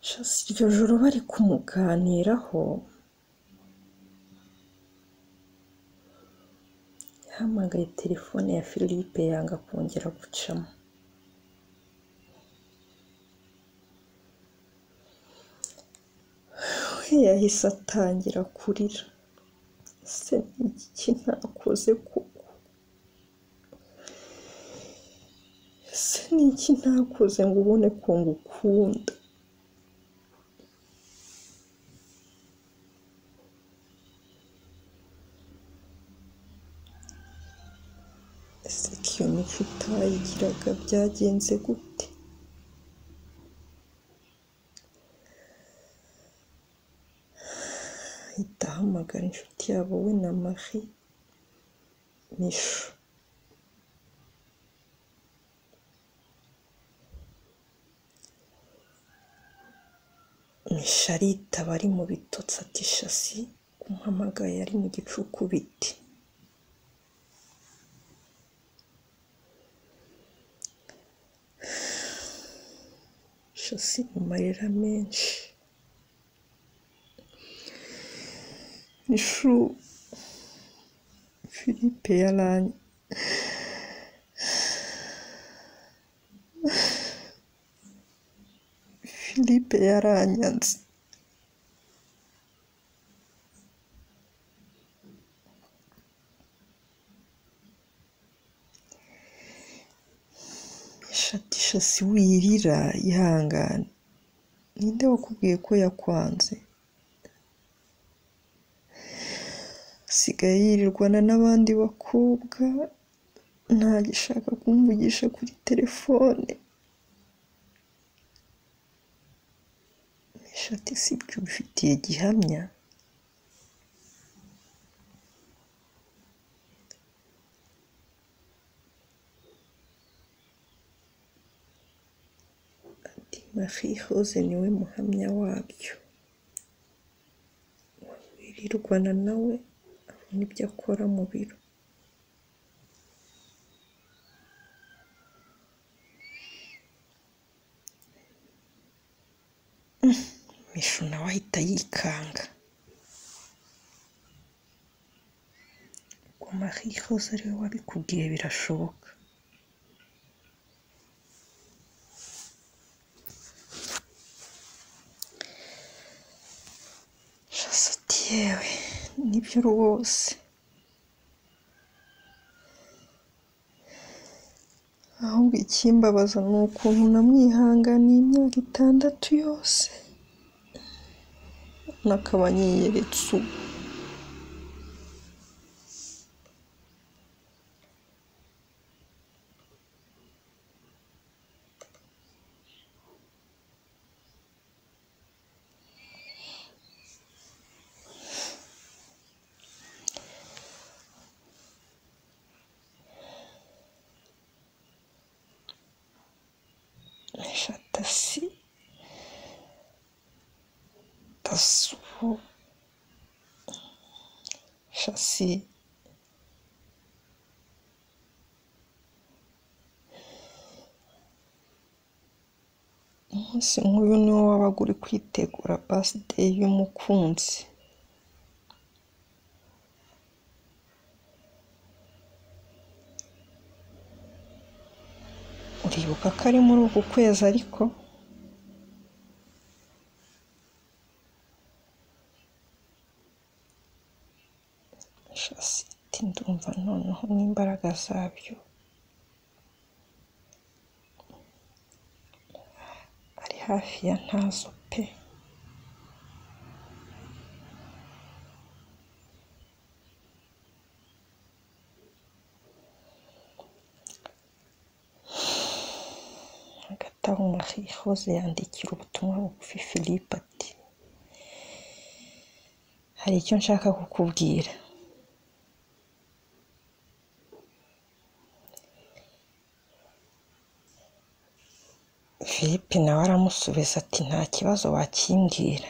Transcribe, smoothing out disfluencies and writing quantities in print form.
Shasi iryo joro bari kumuganiraho yahamagaye telefone ya Philippe yanga kongera gucamo. We yahise atangira kurira. Se n'iki ntakoze kuko? Se n'iki ntakoze ngo ubone ko ngukunda? Ese ko iyo mico utayigiraga byagenze gute? Ahita ahamagara inshuti yabo we na Marie, Mishu. Mishu aritaba ari mu bitotsi ati Shasi umuhamagaye ari mu gicuku biti. Shasi mu marira menshi. Mishu Philippe yaranyanze. Ati Shasi wirira ihangane. Ninde wakubwiye ko yakwanze? Asigaye yirirwana n'abandi bakobwa, ntagishaka kumvugisha kuri telefone. Ati sibyo ubifitiye gihamya? Ati Marie Rose niwe muhamya wabyo. Wirirwana nawe abona ibyo akora mu biro. Mishu nawe ahita yikanga. Ngo Marie Rose ariwe wabikubwiye birashoboka? Shasi ati yewe nibyo rwose. Ahubwo ikimbabaza ni ukuntu namwihanganiye imyaka 6 yose. Nakaba nyiyeretse ubu. Shatasi tasubu Shasi umunsi nk'uyu niwo wabaga uri kwitegura birthday y'umukunzi. Uribuka ko ari muri uku kwezi ariko? Shasi ati ndumva noneho n'imbaraga zabyo. Ari hafi ya ntazo pe. Agataho Marie Rose yandikira ubutumwa bugufi Philippe ati hari icyo nshaka kukubwira. Philippe nawe aramusubiza ati nta kibazo wakimbwira.